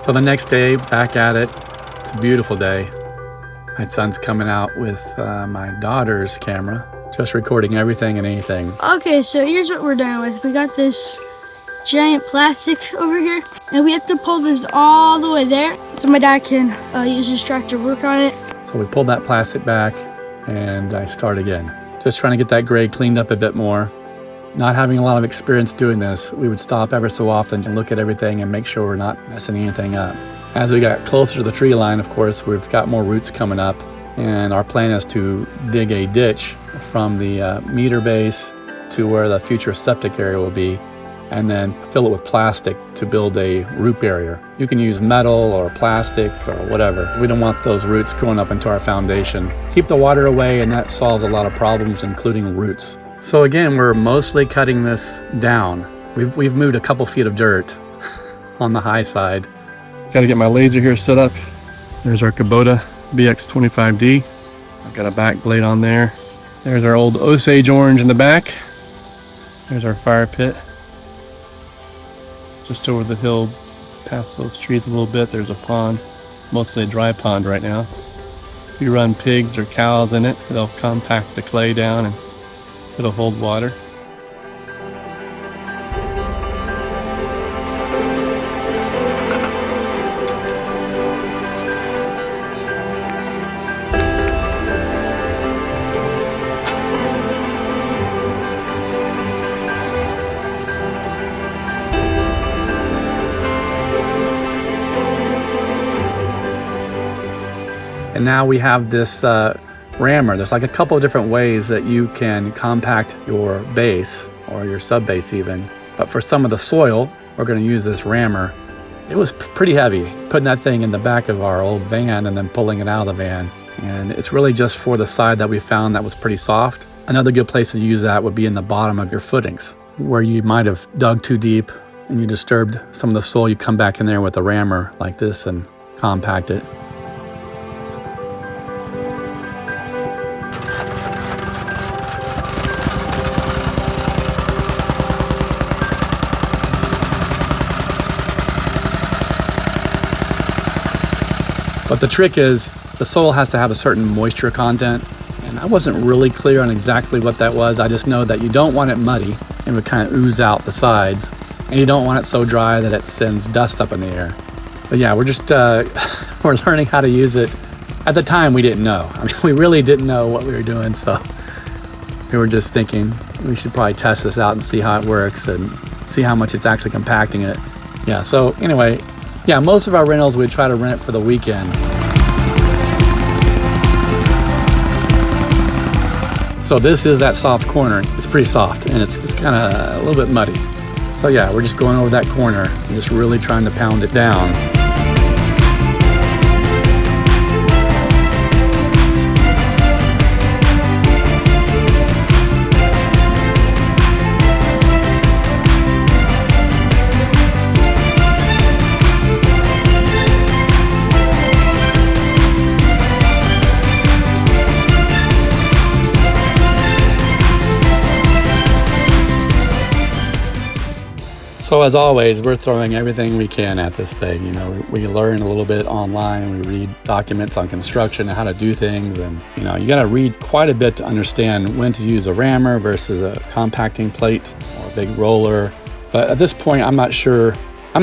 So the next day, back at it. It's a beautiful day. My son's coming out with my daughter's camera, just recording everything and anything. Okay, so here's what we're doing with. We got this giant plastic over here, and we have to pull this all the way there so my dad can use his tractor to work on it. So we pulled that plastic back, and I start again. Just trying to get that grade cleaned up a bit more. Not having a lot of experience doing this, we would stop ever so often to look at everything and make sure we're not messing anything up. As we got closer to the tree line, of course, we've got more roots coming up, and our plan is to dig a ditch from the meter base to where the future septic area will be, and then fill it with plastic to build a root barrier. You can use metal or plastic or whatever. We don't want those roots growing up into our foundation. Keep the water away, and that solves a lot of problems, including roots. So again, we're mostly cutting this down. We've moved a couple feet of dirt on the high side. Got to get my laser here set up. There's our KUBOTA BX25D. I've got a back blade on there. There's our old Osage orange in the back. There's our fire pit. Just over the hill, past those trees a little bit, there's a pond. Mostly a dry pond right now. If you run pigs or cows in it, they'll compact the clay down and it'll hold water. And now we have this rammer. There's like a couple of different ways that you can compact your base or your sub base even. But for some of the soil, we're going to use this rammer. It was pretty heavy, putting that thing in the back of our old van and then pulling it out of the van. And it's really just for the side that we found that was pretty soft. Another good place to use that would be in the bottom of your footings, where you might have dug too deep and you disturbed some of the soil. You come back in there with a rammer like this and compact it. But the trick is the soil has to have a certain moisture content, and I wasn't really clear on exactly what that was. I just know that you don't want it muddy and would kind of ooze out the sides, and you don't want it so dry that it sends dust up in the air. But yeah, we're just we're learning how to use it. At the time, we didn't know. I mean, we really didn't know what we were doing, so we were just thinking we should probably test this out and see how it works and see how much it's actually compacting it. Yeah, so anyway, yeah, most of our rentals, we'd try to rent it for the weekend. So this is that soft corner. It's pretty soft, and it's kind of a little bit muddy. So yeah, we're just going over that corner and just really trying to pound it down. So as always, we're throwing everything we can at this thing. You know, we learn a little bit online. We read documents on construction and how to do things. And, you know, you got to read quite a bit to understand when to use a rammer versus a compacting plate or a big roller. But at this point, I'm not sure how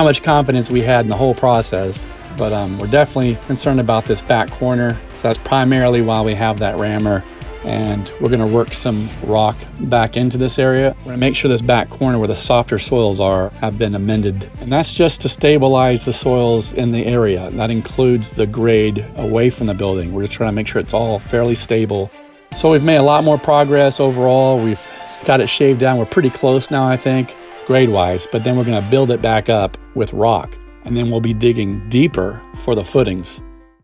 much confidence we had in the whole process. But we're definitely concerned about this back corner. So that's primarily why we have that rammer. And we're gonna work some rock back into this area. We're gonna make sure this back corner where the softer soils are have been amended. And that's just to stabilize the soils in the area. That includes the grade away from the building. We're just trying to make sure it's all fairly stable. So we've made a lot more progress overall. We've got it shaved down. We're pretty close now, I think, grade-wise, but then we're gonna build it back up with rock. And then we'll be digging deeper for the footings.